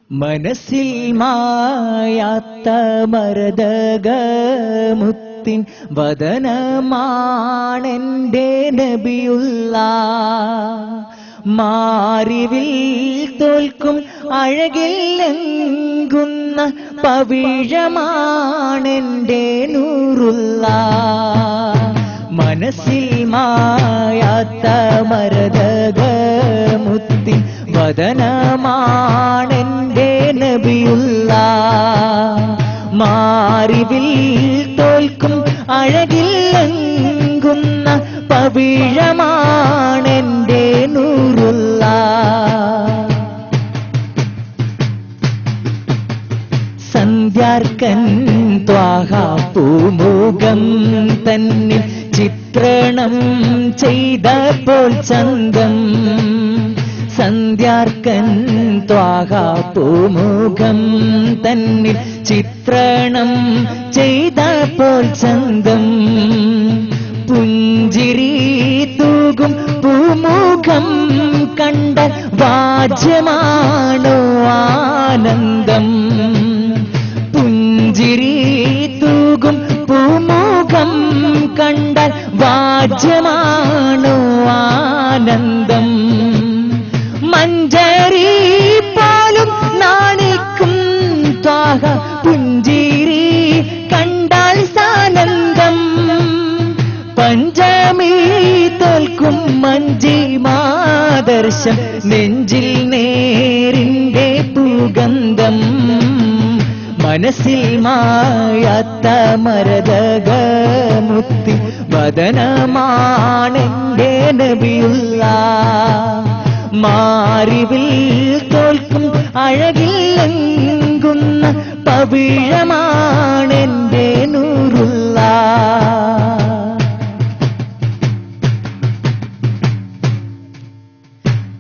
മനസ്സിൽ മായാത്ത മരതകമുത്തിൻ വദനമാണെന്റെ നബിയുള്ള മാറിവിൽ തോൽക്കും അഴകില്ലെങ്കുന്ന പവിഴമാണെന്റെ നൂറുള്ള മനസ്സിൽ മായാത്ത മരതകമുത്തിൻ വദനമാണെന്റെ നബിയുള്ള മാറിവിൽ തോൽക്കും അഴകില്ലെങ്കുന്ന പവിഴമാണെന്റെ നൂറുള്ള സന്ധ്യാർക്കൻ ത്വാഹ പൂമുഖം തന്നിൽ ചിത്രണം ചെയ്തപ്പോൾ ചന്തം സന്ധ്യാർക്കൻ ത്വാഹ പൂമുഖം തന്നിൽ ചിത്രണം ചെയ്തപ്പോൾ ചന്തം പുഞ്ചിരി തൂകും പൂമുഖം കണ്ട വാജ്യമാണോ ആനന്ദം പുഞ്ചിരി തൂകും പൂമുഖം കണ്ടാൽ വാജ്യമാണോ ആനന്ദം മഞ്ചരി പോലും നാണിക്കും ത്വാഹ പുഞ്ചിരി കണ്ടാൽ സാനന്ദം പഞ്ചമി തോൽക്കും മഞ്ജിമാദർശം നെഞ്ചിൽ നേരിന്റെ പൂഗന്ധം മനസ്സിൽ മായാത്ത മരതകമുത്തി വദനമാണെന്റെ നബിയുള്ള മാറിവിൽ തോൽക്കും അഴകില്ലെങ്കുന്ന പവിഴമാണെന്റെ നൂറുള്ള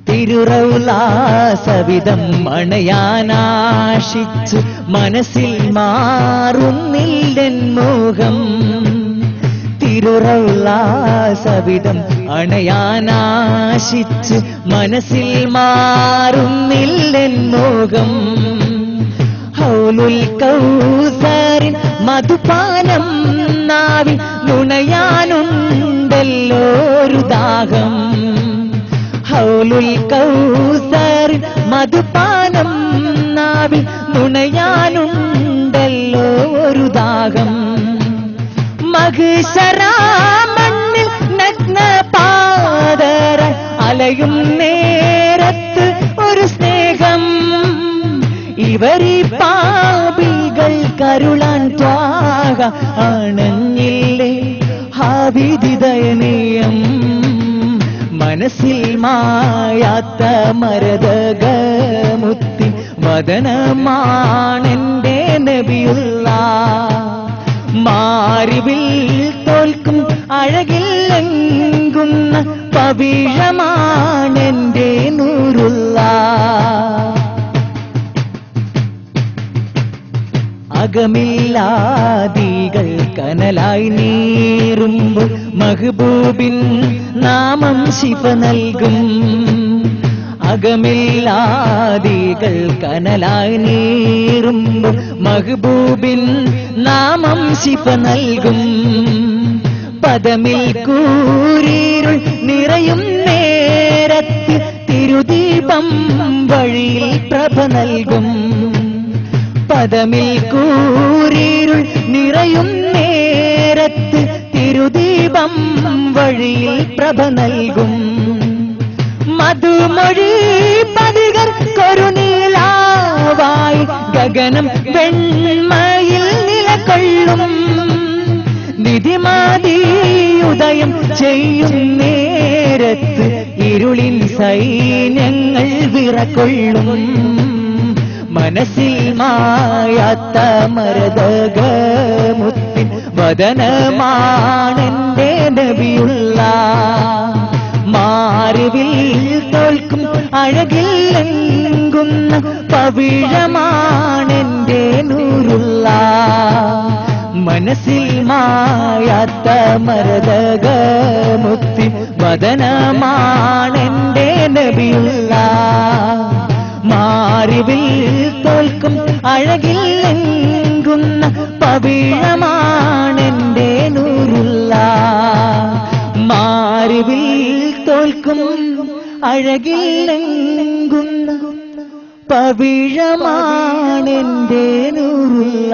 തിരുറൗള സവിധം അണയാനാശിച്ചു മനസ്സിൽ മാറുന്നില്ലെൻ മോഹം തിരുറൗള സവിധം അണയാനാശിച്ചു മനസ്സിൽ മാറുന്നില്ലെൻ മോഹം ഹൗലുൽ കൗസറിൻ മധുപാനം നാവിൽ നുണയാനുണ്ടല്ലോ ഒരു ദാഹം ഹൗലുൽ കൗസറിൻ മധുപാനം നാവിൽ നുണയാനുണ്ടല്ലോ ഒരു ദാഹം മഗ്ശറാ മണ്ണിൽ നഗ്നപാദര അലയും നേരത്ത് ഒരു സ്നേഹം ഇവരി പാപികൾ കരുളാൻ ത്വാഹ അണഞ്ഞില്ലേ ഹാവിദിദയനീയം മനസ്സിൽ മായാത്ത മരതകമുത്തി വദനമാണെന്റെ നബിയുള്ള മാറിവിൽ തോൽക്കും അഴകില്ലെങ്കുന്ന പവിഴമാണെന്റെ നൂറുള്ള അകമില്ലാദികൾ കനലായി നീറുമ്പോൾ മഹ്ബൂബിൻ നാമം ശിഫ നൽകും അകമില്ലാദികൾ കനലായി നീറുമ്പോൾ മഹ്ബൂബിൻ നാമം ശിഫ നൽകും പദമിൽ കൂരിരുൾ നിറയും നേരത്ത് തിരുദീപം വഴിയിൽ പ്രഭ നൽകും പദമിൽ കൂരിരുൾ നിറയും നേരത്ത് തിരുദീപം വഴിയിൽ പ്രഭ നൽകും മധുമൊഴി പതികർ കൊരുനീലാവായി ഗഗനം വെണ്മയിൽ നിലകൊള്ളും നിധിമാതിയുദയം ചെയ്യും നേരത്ത് ഇരുളിൻ സൈന്യങ്ങൾ വിറകൊള്ളും മനസ്സിൽ മായാത്ത മരതകമുത്തിൻ വദനമാണെന്റെ നബിയുള്ള മാറിവിൽ തോൽക്കും അഴകില്ലെങ്കുന്ന പവിഴമാണെന്റെ നൂറുള്ള മനസ്സിൽ മായാത്ത മരതകമുത്തിൻ വദനമാണെന്റെ നബിയുള്ള മാറിവിൽ തോൽക്കും അഴകില്ലെങ്കുന്ന പവിഴമാണെന്റെ നൂറുള്ള മാറിവിൽ തോൽക്കും അഴകില്ലെങ്കുന്ന പവിഴമാണെന്റെ നൂറുള്ള